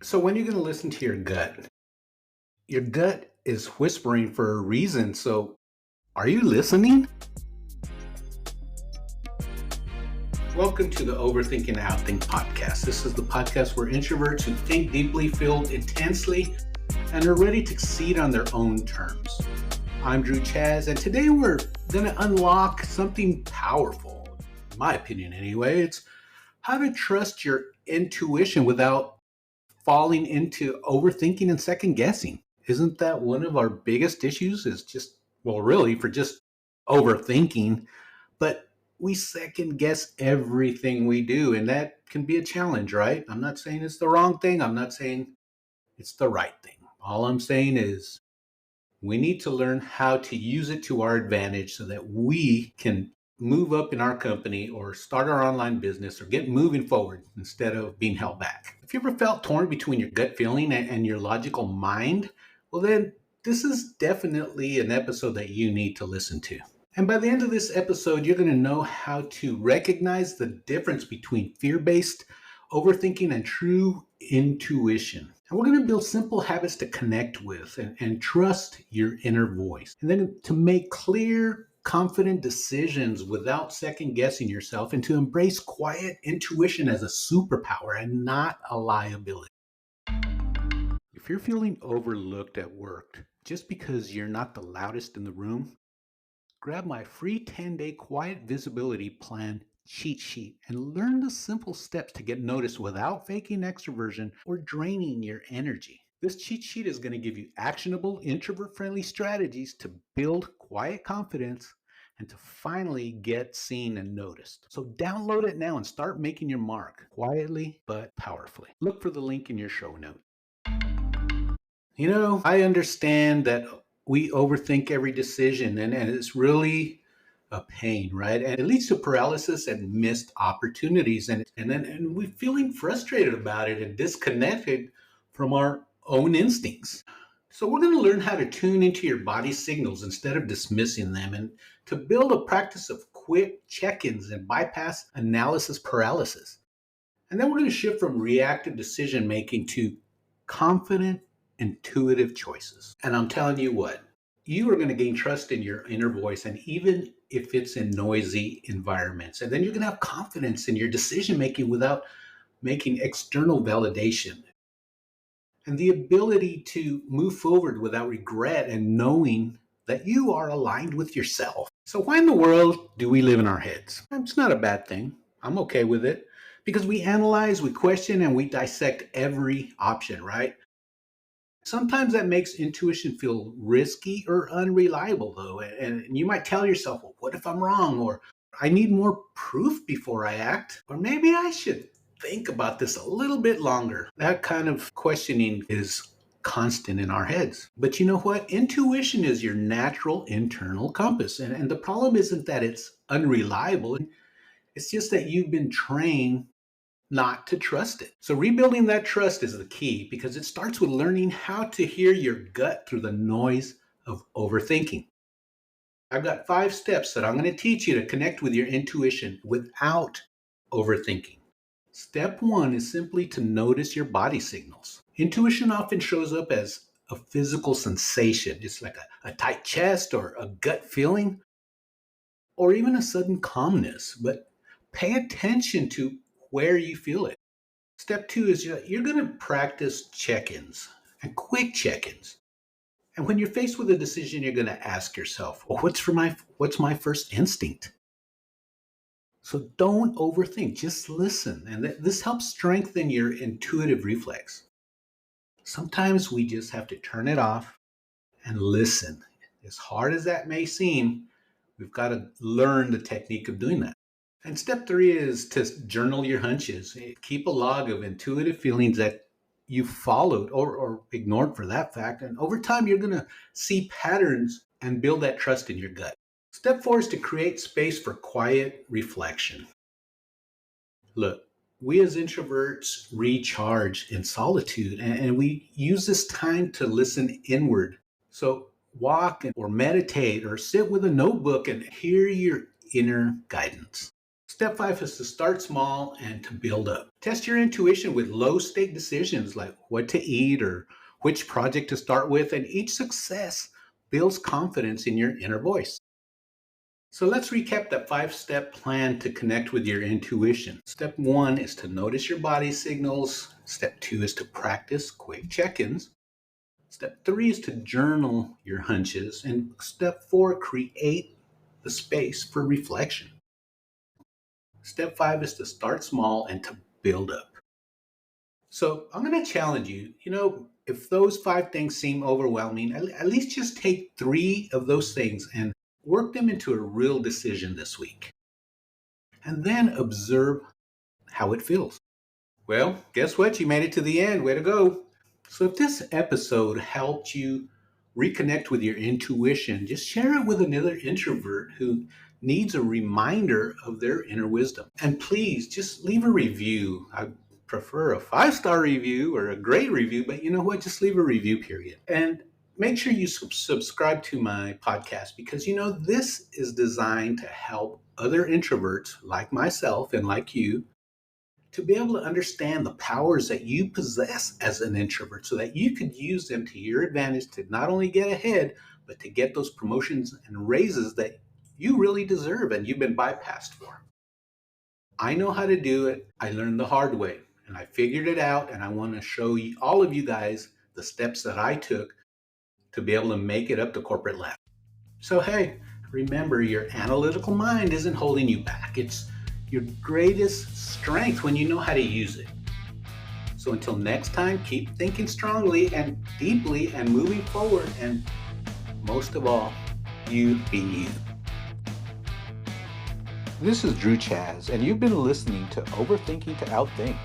So when you're going to listen to your gut is whispering for a reason. So are you listening? Welcome to the Overthinking Outthink podcast. This is the podcast where introverts who think deeply, feel intensely, and are ready to succeed on their own terms. I'm Chaz, and today we're going to unlock something powerful, in my opinion anyway. It's how to trust your intuition without falling into overthinking and second guessing. Isn't that one of our biggest issues? Is just, well, really, for just overthinking, but we second guess everything we do, and that can be a challenge, right? I'm not saying it's the wrong thing, I'm not saying it's the right thing. All I'm saying is we need to learn how to use it to our advantage so that we can move up in our company or start our online business or get moving forward instead of being held back. If you ever felt torn between your gut feeling and your logical mind, well, then this is definitely an episode that you need to listen to. And by the end of this episode, you're going to know how to recognize the difference between fear based overthinking and true intuition. And we're going to build simple habits to connect with and trust your inner voice. And then to make clear, confident decisions without second guessing yourself, and to embrace quiet intuition as a superpower and not a liability. If you're feeling overlooked at work just because you're not the loudest in the room, grab my free 10-day quiet visibility plan cheat sheet and learn the simple steps to get noticed without faking extroversion or draining your energy. This cheat sheet is going to give you actionable, introvert friendly strategies to build quiet confidence and to finally get seen and noticed. So download it now and start making your mark quietly but powerfully. Look for the link in your show notes. I understand that we overthink every decision, and it's really a pain, right? And it leads to paralysis and missed opportunities. And we're feeling frustrated about it and disconnected from our own instincts. So we're going to learn how to tune into your body signals instead of dismissing them, and to build a practice of quick check-ins and bypass analysis paralysis. And then we're going to shift from reactive decision making to confident, intuitive choices. And I'm telling you what, you are going to gain trust in your inner voice, and even if it's in noisy environments. And then you're going to have confidence in your decision making without making external validation. And the ability to move forward without regret and knowing that you are aligned with yourself. So why in the world do we live in our heads? It's not a bad thing. I'm okay with it because we analyze, we question, and we dissect every option, right? Sometimes that makes intuition feel risky or unreliable, though. And you might tell yourself, well, what if I'm wrong? Or I need more proof before I act. Or maybe I should think about this a little bit longer. That kind of questioning is constant in our heads. But you know what? Intuition is your natural internal compass. And the problem isn't that it's unreliable, it's just that you've been trained not to trust it. So rebuilding that trust is the key, because it starts with learning how to hear your gut through the noise of overthinking. I've got 5 steps that I'm going to teach you to connect with your intuition without overthinking. Step 1 is simply to notice your body signals. Intuition often shows up as a physical sensation, just like a tight chest or a gut feeling, or even a sudden calmness. But pay attention to where you feel it. Step 2 is you're going to practice check-ins and quick check-ins. And when you're faced with a decision, you're going to ask yourself, well, what's my first instinct? So don't overthink, just listen. And this helps strengthen your intuitive reflex. Sometimes we just have to turn it off and listen. As hard as that may seem, we've got to learn the technique of doing that. And step 3 is to journal your hunches. Keep a log of intuitive feelings that you followed or ignored, for that fact. And over time, you're going to see patterns and build that trust in your gut. Step 4 is to create space for quiet reflection. Look, we as introverts recharge in solitude, and we use this time to listen inward. So walk or meditate or sit with a notebook and hear your inner guidance. Step 5 is to start small and to build up. Test your intuition with low stake decisions like what to eat or which project to start with, and each success builds confidence in your inner voice. So let's recap that 5-step plan to connect with your intuition. Step 1 is to notice your body signals. Step 2 is to practice quick check ins. Step 3 is to journal your hunches. And step 4, create the space for reflection. Step 5 is to start small and to build up. So I'm going to challenge you. If those 5 things seem overwhelming, at least just take 3 of those things and work them into a real decision this week. And then observe how it feels. Well, guess what? You made it to the end. Way to go. So if this episode helped you reconnect with your intuition, just share it with another introvert who needs a reminder of their inner wisdom. And please just leave a review. I prefer a 5-star review or a great review, but you know what? Just leave a review, period. And make sure you subscribe to my podcast because this is designed to help other introverts like myself and like you to be able to understand the powers that you possess as an introvert so that you could use them to your advantage to not only get ahead, but to get those promotions and raises that you really deserve and you've been bypassed for. I know how to do it. I learned the hard way and I figured it out, and I want to show you, all of you guys, the steps that I took to be able to make it up to corporate ladder. So hey, remember, your analytical mind isn't holding you back. It's your greatest strength when you know how to use it. So until next time, keep thinking strongly and deeply and moving forward, and most of all, you be you. This is Drew Chaz, and you've been listening to Overthinking to Outthink.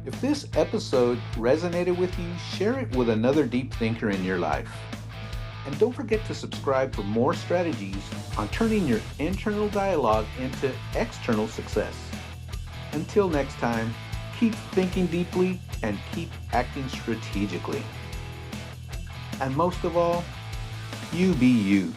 If this episode resonated with you, share it with another deep thinker in your life. And don't forget to subscribe for more strategies on turning your internal dialogue into external success. Until next time, keep thinking deeply and keep acting strategically. And most of all, you be you.